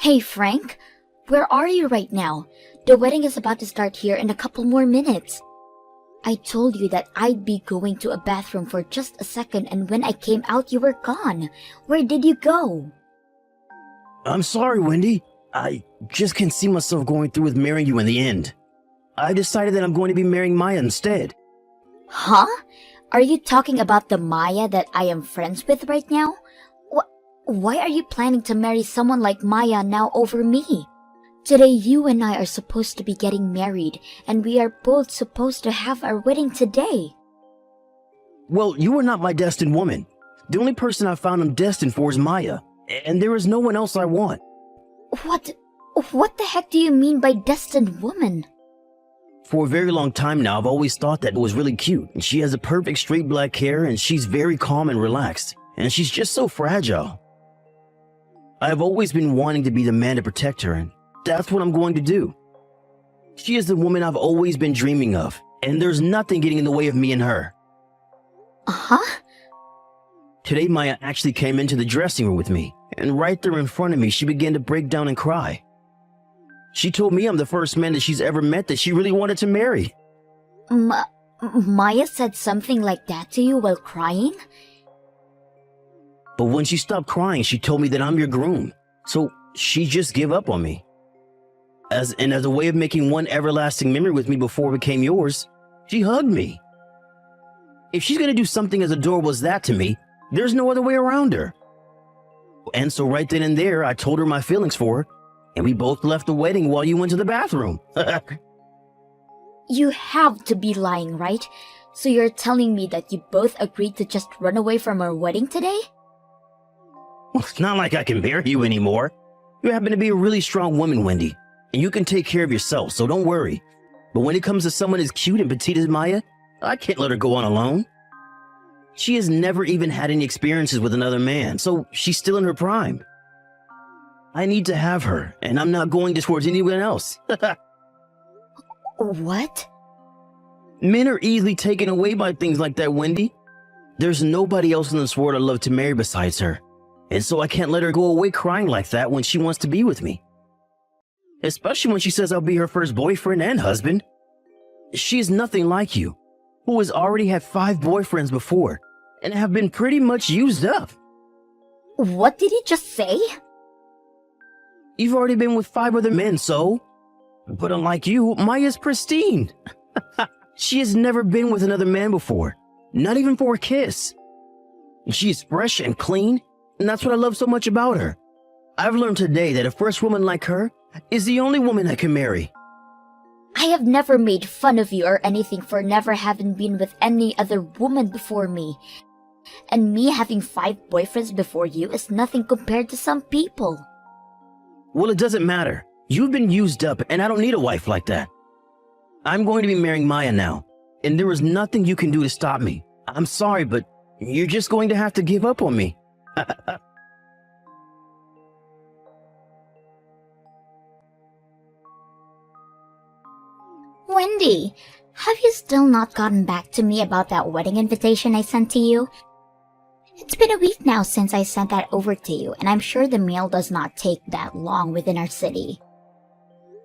Hey Frank, where are you right now? The wedding is about to start here in a couple more minutes. I told you that I'd be going to a bathroom for just a second, and when I came out you were gone. Where did you go? I'm sorry, Wendy. I just can't see myself going through with marrying you in the end. I decided that I'm going to be marrying Maya instead. Huh? Are you talking about the Maya that I am friends with right now? Why are you planning to marry someone like Maya now over me? Today you and I are supposed to be getting married, and we are both supposed to have our wedding today. Well, you are not my destined woman. The only person I found I'm destined for is Maya, and there is no one else I want. What the heck do you mean by destined woman? For a very long time now, I've always thought that it was really cute. She has a perfect straight black hair, and she's very calm and relaxed, and she's just so fragile. I've always been wanting to be the man to protect her, and that's what I'm going to do. She is the woman I've always been dreaming of, and there's nothing getting in the way of me and her. Uh-huh? Today, Maya actually came into the dressing room with me, and right there in front of me, she began to break down and cry. She told me I'm the first man that she's ever met that she really wanted to marry. Maya said something like that to you while crying? But when she stopped crying, she told me that I'm your groom, so she just gave up on me. As a way of making one everlasting memory with me before it became yours, she hugged me. If she's gonna do something as adorable as that to me, there's no other way around her. And so right then and there, I told her my feelings for her, and we both left the wedding while you went to the bathroom. You have to be lying, right? So you're telling me that you both agreed to just run away from our wedding today? Well, it's not like I can marry you anymore. You happen to be a really strong woman, Wendy, and you can take care of yourself, so don't worry. But when it comes to someone as cute and petite as Maya, I can't let her go on alone. She has never even had any experiences with another man, so she's still in her prime. I need to have her, and I'm not going towards anyone else. What? Men are easily taken away by things like that, Wendy. There's nobody else in this world I'd love to marry besides her, and so I can't let her go away crying like that when she wants to be with me. Especially when she says I'll be her first boyfriend and husband. She is nothing like you, who has already had 5 boyfriends before, and have been pretty much used up. What did he just say? You've already been with 5 other men, so? But unlike you, Maya's pristine. She has never been with another man before, not even for a kiss. She is fresh and clean, and that's what I love so much about her. I've learned today that a first woman like her is the only woman I can marry. I have never made fun of you or anything for never having been with any other woman before me. And me having 5 boyfriends before you is nothing compared to some people. Well, it doesn't matter. You've been used up, and I don't need a wife like that. I'm going to be marrying Maya now, and there is nothing you can do to stop me. I'm sorry, but you're just going to have to give up on me. Wendy, have you still not gotten back to me about that wedding invitation I sent to you? It's been a week now since I sent that over to you, and I'm sure the mail does not take that long within our city.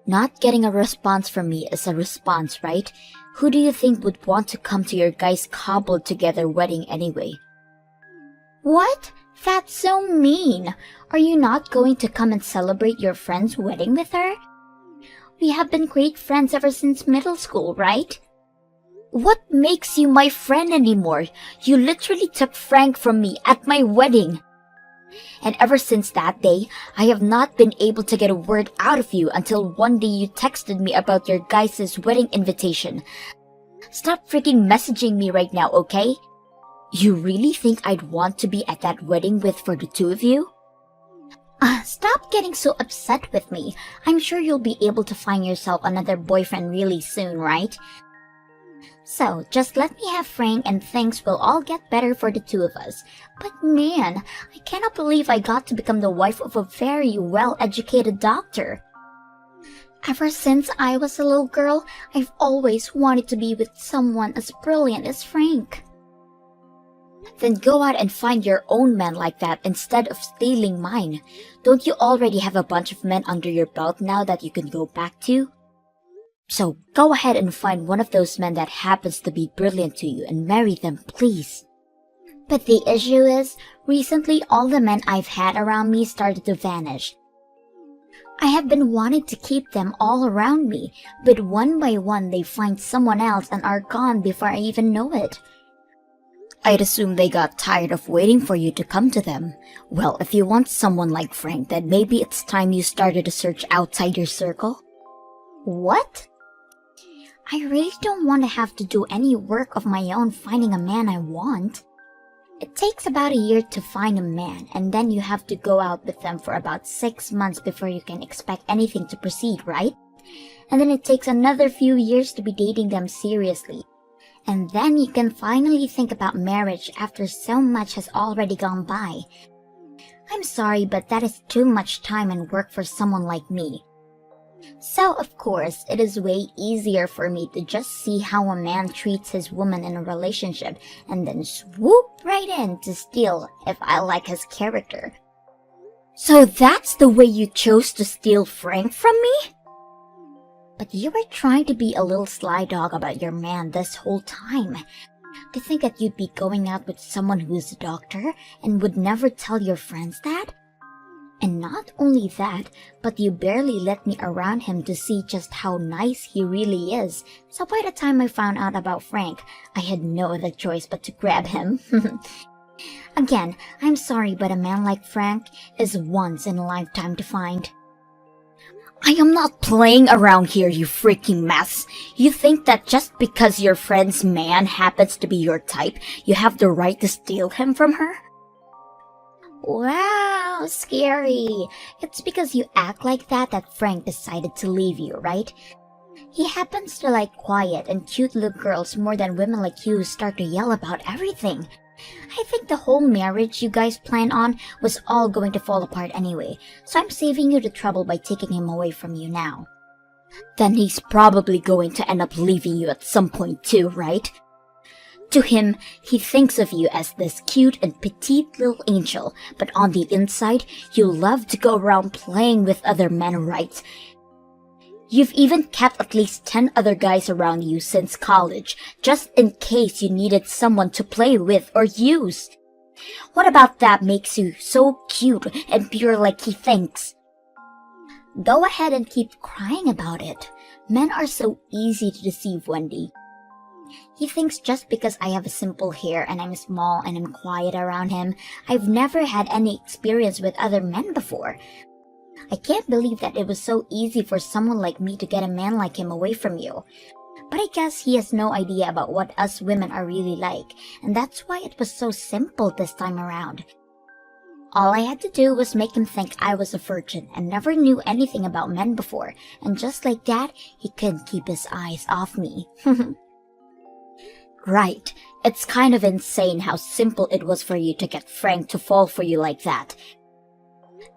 Not getting a response from me is a response, right? Who do you think would want to come to your guys' cobbled together wedding anyway? What? That's so mean! Are you not going to come and celebrate your friend's wedding with her? We have been great friends ever since middle school, right? What makes you my friend anymore? You literally took Frank from me at my wedding. And ever since that day, I have not been able to get a word out of you until one day you texted me about your guys' wedding invitation. Stop freaking messaging me right now, okay? You really think I'd want to be at that wedding for the 2 of you? Stop getting so upset with me. I'm sure you'll be able to find yourself another boyfriend really soon, right? So, just let me have Frank and things will all get better for the 2 of us. But man, I cannot believe I got to become the wife of a very well-educated doctor. Ever since I was a little girl, I've always wanted to be with someone as brilliant as Frank. Then go out and find your own man like that instead of stealing mine. Don't you already have a bunch of men under your belt now that you can go back to? So go ahead and find one of those men that happens to be brilliant to you and marry them, please. But the issue is, recently all the men I've had around me started to vanish. I have been wanting to keep them all around me, but one by one they find someone else and are gone before I even know it. I'd assume they got tired of waiting for you to come to them. Well, if you want someone like Frank, then maybe it's time you started a search outside your circle. What? I really don't want to have to do any work of my own finding a man I want. It takes about a year to find a man, and then you have to go out with them for about 6 months before you can expect anything to proceed, right? And then it takes another few years to be dating them seriously. And then you can finally think about marriage after so much has already gone by. I'm sorry, but that is too much time and work for someone like me. So, of course, it is way easier for me to just see how a man treats his woman in a relationship and then swoop right in to steal if I like his character. So that's the way you chose to steal Frank from me? But you were trying to be a little sly dog about your man this whole time. To think that you'd be going out with someone who is a doctor and would never tell your friends that? And not only that, but you barely let me around him to see just how nice he really is. So by the time I found out about Frank, I had no other choice but to grab him. Again, I'm sorry, but a man like Frank is once in a lifetime to find. I am not playing around here, you freaking mess. You think that just because your friend's man happens to be your type, you have the right to steal him from her? Wow, scary. It's because you act like that Frank decided to leave you, right? He happens to like quiet and cute little girls more than women like you who start to yell about everything. I think the whole marriage you guys planned on was all going to fall apart anyway, so I'm saving you the trouble by taking him away from you now. Then he's probably going to end up leaving you at some point too, right? To him, he thinks of you as this cute and petite little angel, but on the inside, you love to go around playing with other men, right? You've even kept at least 10 other guys around you since college, just in case you needed someone to play with or use. What about that makes you so cute and pure like he thinks? Go ahead and keep crying about it. Men are so easy to deceive, Wendy. He thinks just because I have simple hair and I'm small and I'm quiet around him, I've never had any experience with other men before. I can't believe that it was so easy for someone like me to get a man like him away from you. But I guess he has no idea about what us women are really like, and that's why it was so simple this time around. All I had to do was make him think I was a virgin and never knew anything about men before, and just like that, he couldn't keep his eyes off me. Right, it's kind of insane how simple it was for you to get Frank to fall for you like that.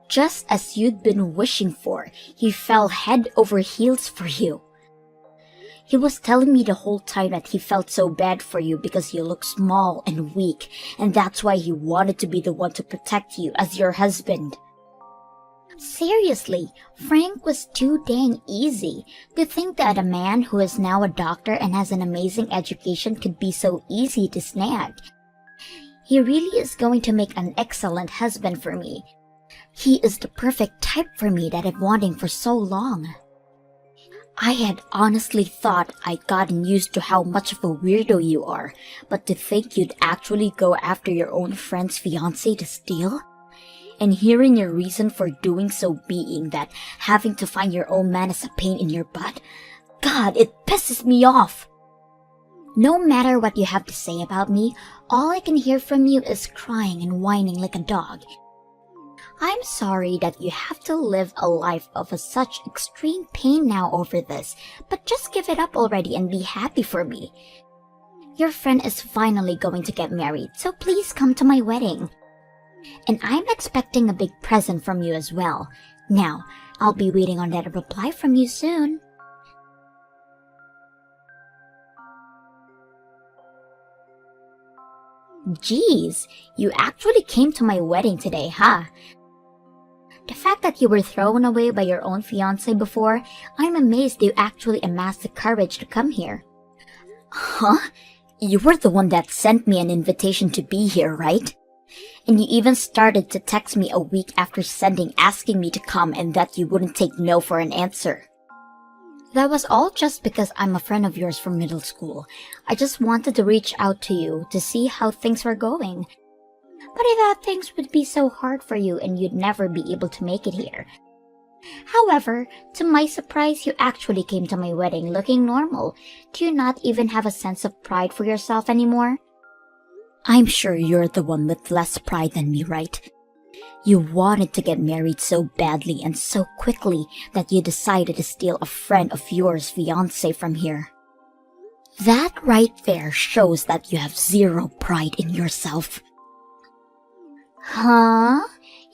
Just as you'd been wishing for, he fell head over heels for you. He was telling me the whole time that he felt so bad for you because you look small and weak, and that's why he wanted to be the one to protect you as your husband. Seriously, Frank was too dang easy. To think that a man who is now a doctor and has an amazing education could be so easy to snag. He really is going to make an excellent husband for me. He is the perfect type for me that I've wanting for so long. I had honestly thought I'd gotten used to how much of a weirdo you are, but to think you'd actually go after your own friend's fiancé to steal? And hearing your reason for doing so being that having to find your own man is a pain in your butt, God, it pisses me off. No matter what you have to say about me, all I can hear from you is crying and whining like a dog. I'm sorry that you have to live a life of such extreme pain now over this, but just give it up already and be happy for me. Your friend is finally going to get married, so please come to my wedding. And I'm expecting a big present from you as well. Now, I'll be waiting on that reply from you soon. Geez, you actually came to my wedding today, huh? The fact that you were thrown away by your own fiancé before, I'm amazed you actually amassed the courage to come here. Huh? You were the one that sent me an invitation to be here, right? And you even started to text me a week after sending asking me to come and that you wouldn't take no for an answer. That was all just because I'm a friend of yours from middle school. I just wanted to reach out to you to see how things were going. But I thought things would be so hard for you and you'd never be able to make it here. However, to my surprise, you actually came to my wedding looking normal. Do you not even have a sense of pride for yourself anymore? I'm sure you're the one with less pride than me, right? You wanted to get married so badly and so quickly that you decided to steal a friend of yours' fiancé from here. That right there shows that you have zero pride in yourself. Huh?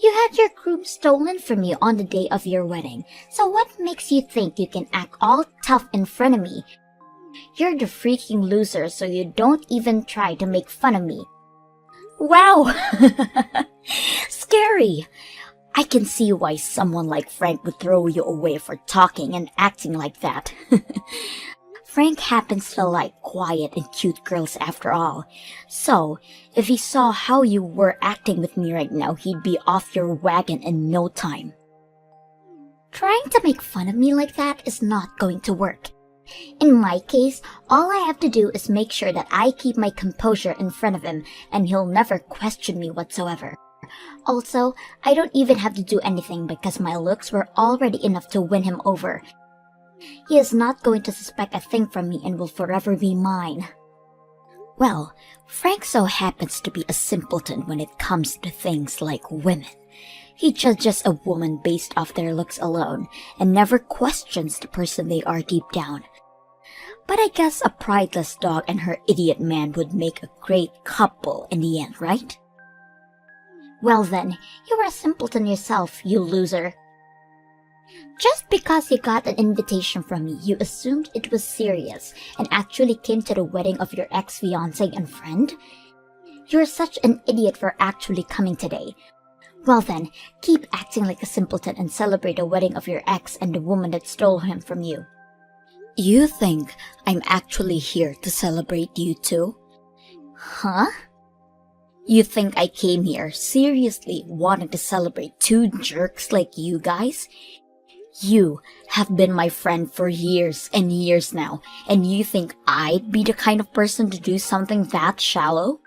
You had your groom stolen from you on the day of your wedding, so what makes you think you can act all tough in front of me? You're the freaking loser, so you don't even try to make fun of me. Wow! Scary! I can see why someone like Frank would throw you away for talking and acting like that. Frank happens to like quiet and cute girls after all. So, if he saw how you were acting with me right now, he'd be off your wagon in no time. Trying to make fun of me like that is not going to work. In my case, all I have to do is make sure that I keep my composure in front of him, and he'll never question me whatsoever. Also, I don't even have to do anything because my looks were already enough to win him over. He is not going to suspect a thing from me and will forever be mine. Well, Frank so happens to be a simpleton when it comes to things like women. He judges a woman based off their looks alone and never questions the person they are deep down. But I guess a prideless dog and her idiot man would make a great couple in the end, right? Well then, you were a simpleton yourself, you loser. Just because you got an invitation from me, you assumed it was serious and actually came to the wedding of your ex-fiancé and friend? You're such an idiot for actually coming today. Well then, keep acting like a simpleton and celebrate the wedding of your ex and the woman that stole him from you. You think I'm actually here to celebrate you too? Huh? You think I came here seriously wanting to celebrate two jerks like you guys? You have been my friend for years and years now, and you think I'd be the kind of person to do something that shallow?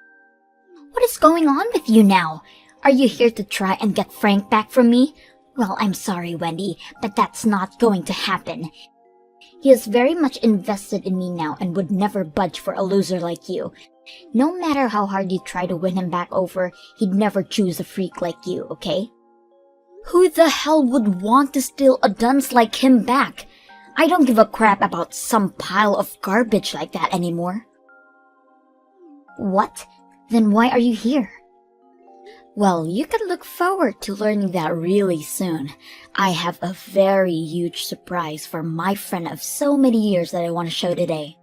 What is going on with you now? Are you here to try and get Frank back from me? Well, I'm sorry, Wendy, but that's not going to happen. He is very much invested in me now and would never budge for a loser like you. No matter how hard you try to win him back over, he'd never choose a freak like you, okay? Who the hell would want to steal a dunce like him back? I don't give a crap about some pile of garbage like that anymore. What? Then why are you here? Well, you can look forward to learning that really soon. I have a very huge surprise for my friend of so many years that I want to show today.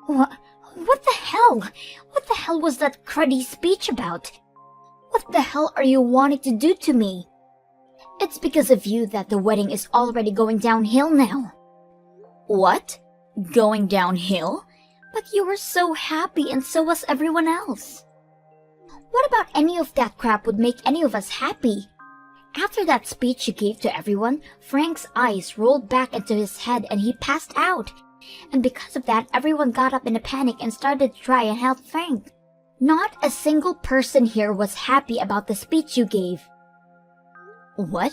What the hell? What the hell was that cruddy speech about? What the hell are you wanting to do to me? It's because of you that the wedding is already going downhill now. What? Going downhill? But you were so happy and so was everyone else. What about any of that crap would make any of us happy? After that speech you gave to everyone, Frank's eyes rolled back into his head and he passed out. And because of that, everyone got up in a panic and started to try and help Frank. Not a single person here was happy about the speech you gave. What?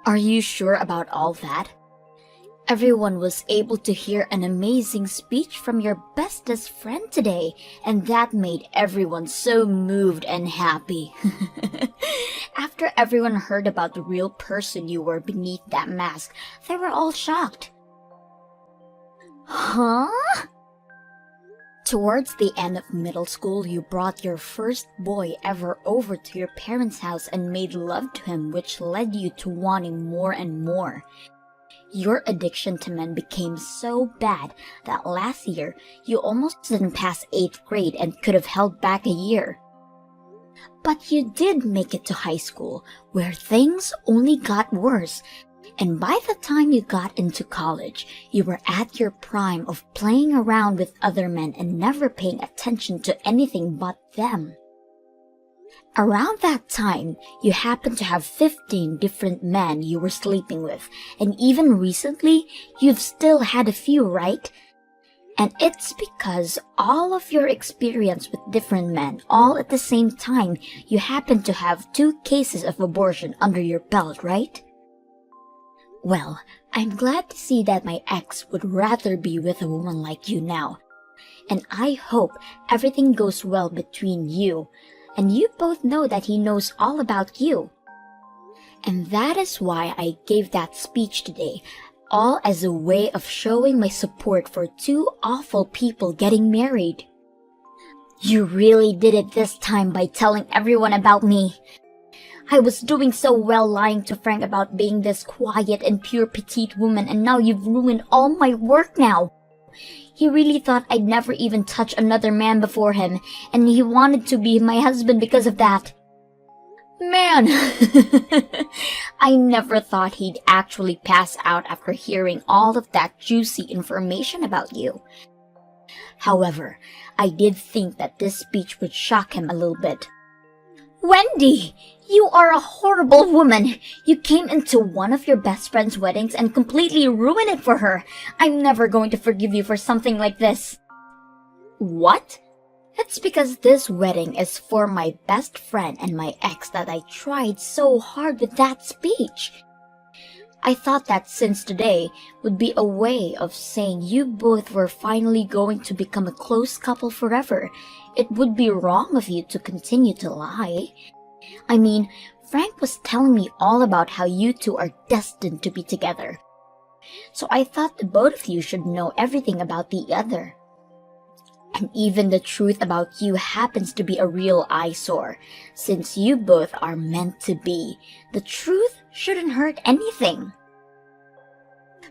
Are you sure about all that? Everyone was able to hear an amazing speech from your bestest friend today, and that made everyone so moved and happy. After everyone heard about the real person you were beneath that mask, they were all shocked. Huh? Towards the end of middle school, you brought your first boy ever over to your parents' house and made love to him, which led you to wanting more and more. Your addiction to men became so bad that last year you almost didn't pass 8th grade and could have held back a year. But you did make it to high school, where things only got worse. And by the time you got into college, you were at your prime of playing around with other men and never paying attention to anything but them. Around that time, you happened to have 15 different men you were sleeping with, and even recently, you've still had a few, right? And it's because all of your experience with different men, all at the same time, you happen to have 2 cases of abortion under your belt, right? Well, I'm glad to see that my ex would rather be with a woman like you now. And I hope everything goes well between you, and you both know that he knows all about you. And that is why I gave that speech today, all as a way of showing my support for 2 awful people getting married. You really did it this time by telling everyone about me. I was doing so well lying to Frank about being this quiet and pure petite woman, and now you've ruined all my work now. He really thought I'd never even touch another man before him, and he wanted to be my husband because of that. Man, I never thought he'd actually pass out after hearing all of that juicy information about you. However, I did think that this speech would shock him a little bit. Wendy, you are a horrible woman. You came into one of your best friend's weddings and completely ruined it for her. I'm never going to forgive you for something like this. What? It's because this wedding is for my best friend and my ex that I tried so hard with that speech. I thought that since today would be a way of saying you both were finally going to become a close couple forever, it would be wrong of you to continue to lie. I mean, Frank was telling me all about how you 2 are destined to be together. So I thought the both of you should know everything about the other. And even the truth about you happens to be a real eyesore. Since you both are meant to be, the truth shouldn't hurt anything.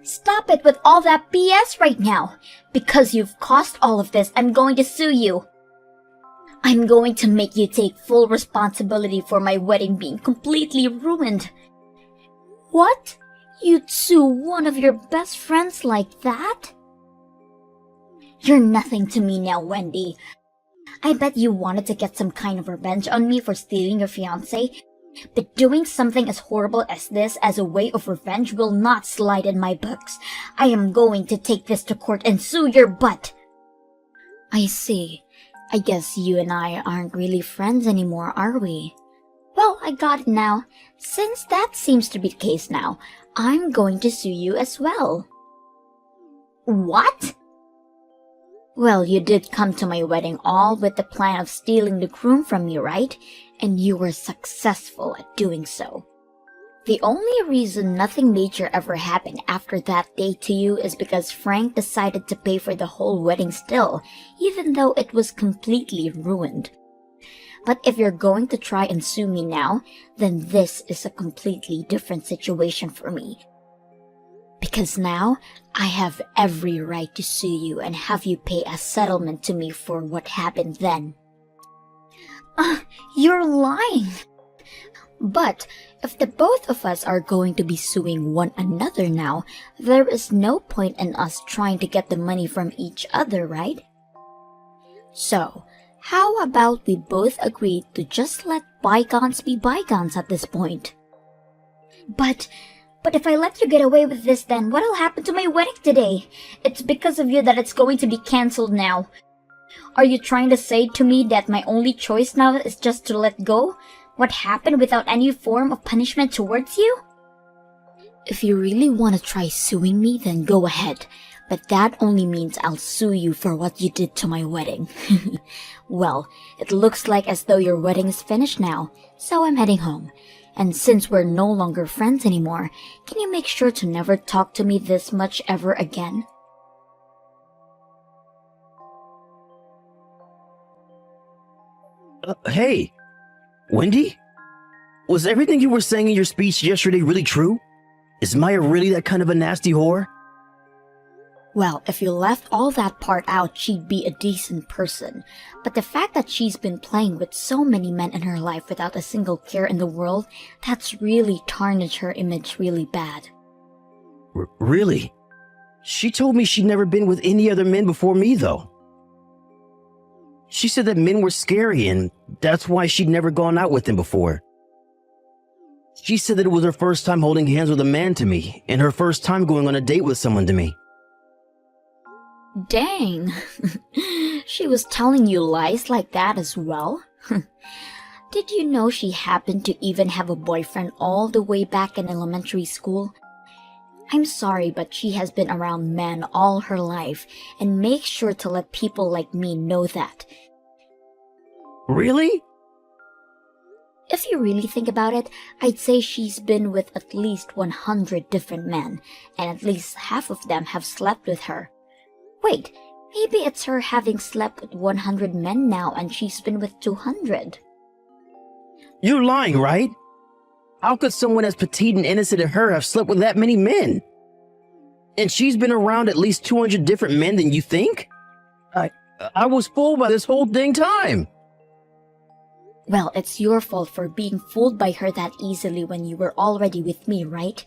Stop it with all that BS right now. Because you've caused all of this, I'm going to sue you. I'm going to make you take full responsibility for my wedding being completely ruined. What? You'd sue one of your best friends like that? You're nothing to me now, Wendy. I bet you wanted to get some kind of revenge on me for stealing your fiancé, but doing something as horrible as this as a way of revenge will not slide in my books. I am going to take this to court and sue your butt. I see. I guess you and I aren't really friends anymore, are we? Well, I got it now. Since that seems to be the case now, I'm going to sue you as well. What? Well, you did come to my wedding all with the plan of stealing the groom from me, right? And you were successful at doing so. The only reason nothing major ever happened after that day to you is because Frank decided to pay for the whole wedding still, even though it was completely ruined. But if you're going to try and sue me now, then this is a completely different situation for me. Because now, I have every right to sue you and have you pay a settlement to me for what happened then. You're lying! But if the both of us are going to be suing one another now, there is no point in us trying to get the money from each other, right? So, how about we both agree to just let bygones be bygones at this point? But if I let you get away with this, then what'll happen to my wedding today? It's because of you that it's going to be cancelled now. Are you trying to say to me that my only choice now is just to let go? What happened without any form of punishment towards you? If you really want to try suing me, then go ahead. But that only means I'll sue you for what you did to my wedding. Well, it looks like as though your wedding is finished now, so I'm heading home. And since we're no longer friends anymore, can you make sure to never talk to me this much ever again? Hey, Wendy? Was everything you were saying in your speech yesterday really true? Is Maya really that kind of a nasty whore? Well, if you left all that part out, she'd be a decent person. But the fact that she's been playing with so many men in her life without a single care in the world, that's really tarnished her image really bad. Really? She told me she'd never been with any other men before me, though. She said that men were scary, and that's why she'd never gone out with them before. She said that it was her first time holding hands with a man to me, and her first time going on a date with someone to me. Dang. She was telling you lies like that as well? Did you know she happened to even have a boyfriend all the way back in elementary school? I'm sorry, but she has been around men all her life, and make sure to let people like me know that. Really? If you really think about it, I'd say she's been with at least 100 different men, and at least half of them have slept with her. Wait, maybe it's her having slept with 100 men now and she's been with 200. You're lying, right? How could someone as petite and innocent as her have slept with that many men? And she's been around at least 200 different men than you think? I was fooled by this whole dang time. Well, it's your fault for being fooled by her that easily when you were already with me, right?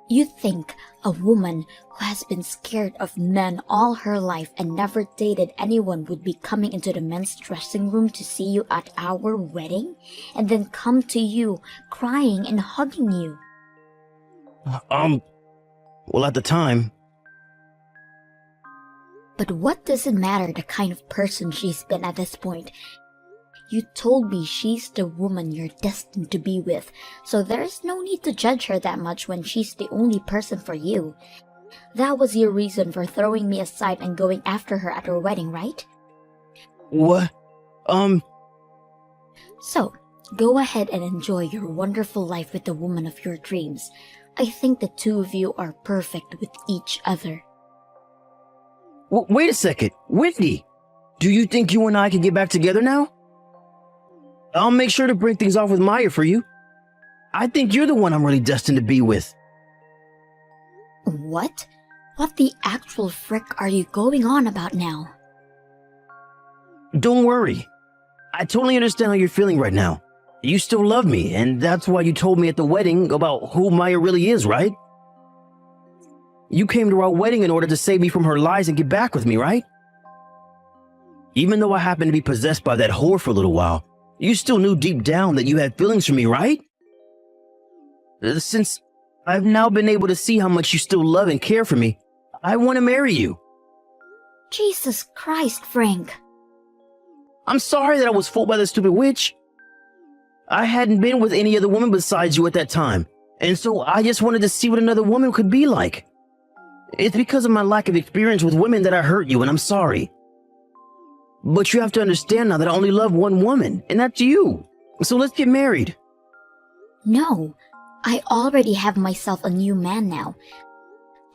You think a woman who has been scared of men all her life and never dated anyone would be coming into the men's dressing room to see you at our wedding and then come to you crying and hugging you? Well, at the time. But what does it matter the kind of person she's been at this point? You told me she's the woman you're destined to be with, so there's no need to judge her that much when she's the only person for you. That was your reason for throwing me aside and going after her at her wedding, right? What? So, go ahead and enjoy your wonderful life with the woman of your dreams. I think the two of you are perfect with each other. Wait a second. Whitney, do you think you and I can get back together now? I'll make sure to break things off with Maya for you. I think you're the one I'm really destined to be with. What? What the actual frick are you going on about now? Don't worry. I totally understand how you're feeling right now. You still love me, and that's why you told me at the wedding about who Maya really is, right? You came to our wedding in order to save me from her lies and get back with me, right? Even though I happened to be possessed by that whore for a little while, you still knew deep down that you had feelings for me, right? Since I've now been able to see how much you still love and care for me, I want to marry you. Jesus Christ, Frank. I'm sorry that I was fooled by the stupid witch. I hadn't been with any other woman besides you at that time, and so I just wanted to see what another woman could be like. It's because of my lack of experience with women that I hurt you, and I'm sorry. But you have to understand now that I only love one woman, and that's you. So let's get married. No, I already have myself a new man now.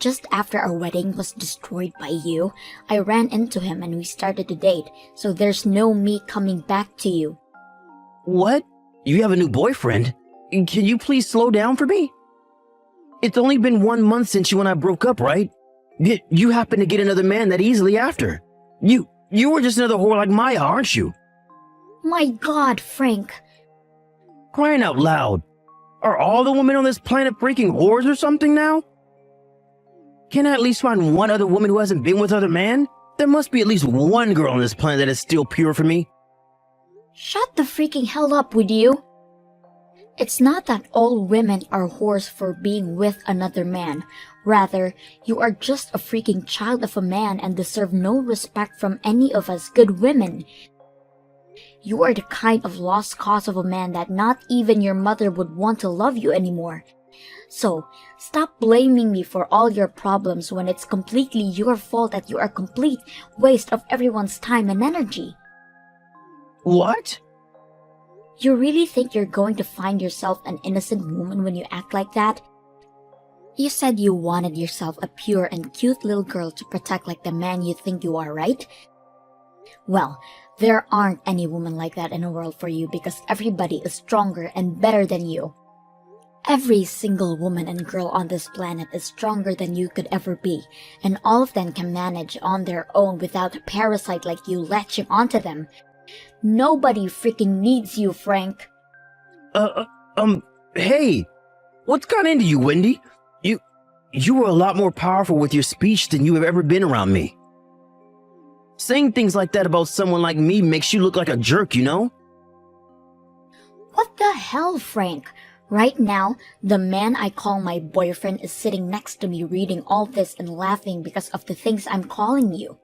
Just after our wedding was destroyed by you, I ran into him and we started to date, so there's no me coming back to you. What? You have a new boyfriend? Can you please slow down for me? It's only been 1 month since you and I broke up, right? Yet you happened to get another man that easily after. You were just another whore like Maya, aren't you? My God, Frank. Crying out loud. Are all the women on this planet freaking whores or something now? Can I at least find one other woman who hasn't been with other men? There must be at least one girl on this planet that is still pure for me. Shut the freaking hell up, would you? It's not that all women are whores for being with another man. Rather, you are just a freaking child of a man and deserve no respect from any of us good women. You are the kind of lost cause of a man that not even your mother would want to love you anymore. So, stop blaming me for all your problems when it's completely your fault that you are a complete waste of everyone's time and energy. What? You really think you're going to find yourself an innocent woman when you act like that? You said you wanted yourself a pure and cute little girl to protect like the man you think you are, right? Well, there aren't any women like that in the world for you because everybody is stronger and better than you. Every single woman and girl on this planet is stronger than you could ever be, and all of them can manage on their own without a parasite like you latching onto them. Nobody freaking needs you, Frank. Hey, what's got into you, Wendy? You were a lot more powerful with your speech than you have ever been around me. Saying things like that about someone like me makes you look like a jerk, you know? What the hell, Frank? Right now, the man I call my boyfriend is sitting next to me reading all this and laughing because of the things I'm calling you.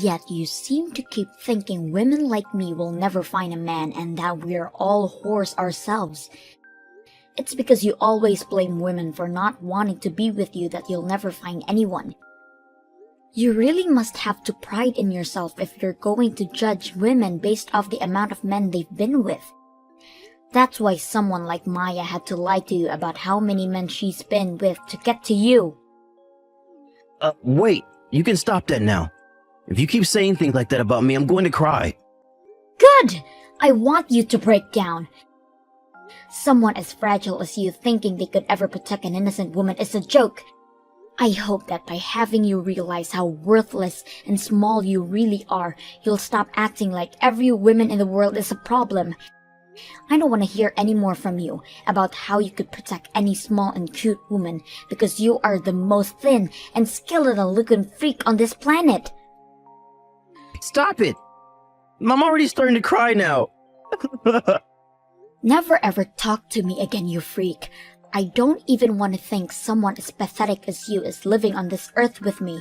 Yet you seem to keep thinking women like me will never find a man and that we're all whores ourselves. It's because you always blame women for not wanting to be with you that you'll never find anyone. You really must have to pride in yourself if you're going to judge women based off the amount of men they've been with. That's why someone like Maya had to lie to you about how many men she's been with to get to you. Wait, you can stop that now. If you keep saying things like that about me, I'm going to cry. Good! I want you to break down. Someone as fragile as you thinking they could ever protect an innocent woman is a joke. I hope that by having you realize how worthless and small you really are, you'll stop acting like every woman in the world is a problem. I don't want to hear any more from you about how you could protect any small and cute woman because you are the most thin and skeletal-looking freak on this planet. Stop it! I'm already starting to cry now. Never ever talk to me again, you freak. I don't even want to think someone as pathetic as you is living on this earth with me.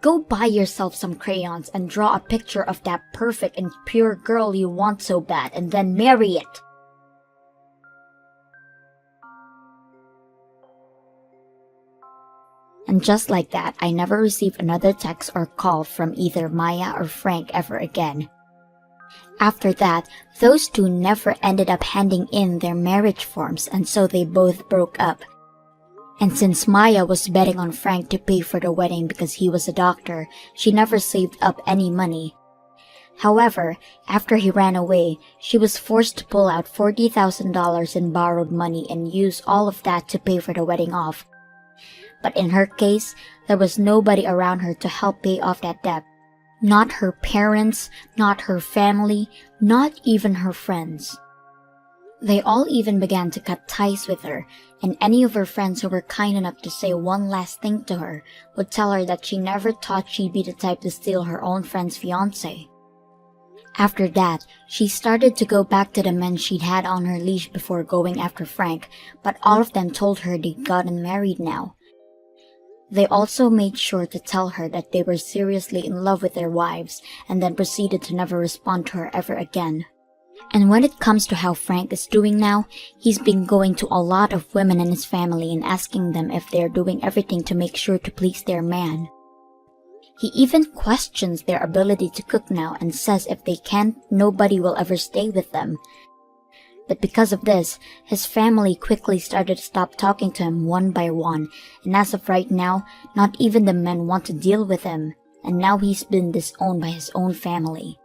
Go buy yourself some crayons and draw a picture of that perfect and pure girl you want so bad and then marry it. And just like that, I never received another text or call from either Maya or Frank ever again. After that, those two never ended up handing in their marriage forms, and so they both broke up. And since Maya was betting on Frank to pay for the wedding because he was a doctor, she never saved up any money. However, after he ran away, she was forced to pull out $40,000 in borrowed money and use all of that to pay for the wedding off. But in her case, there was nobody around her to help pay off that debt. Not her parents, not her family, not even her friends. They all even began to cut ties with her, and any of her friends who were kind enough to say one last thing to her would tell her that she never thought she'd be the type to steal her own friend's fiancé. After that, she started to go back to the men she'd had on her leash before going after Frank, but all of them told her they'd gotten married now. They also made sure to tell her that they were seriously in love with their wives, and then proceeded to never respond to her ever again. And when it comes to how Frank is doing now, he's been going to a lot of women in his family and asking them if they're doing everything to make sure to please their man. He even questions their ability to cook now and says if they can't, nobody will ever stay with them. But because of this, his family quickly started to stop talking to him one by one, and as of right now, not even the men want to deal with him, and now he's been disowned by his own family.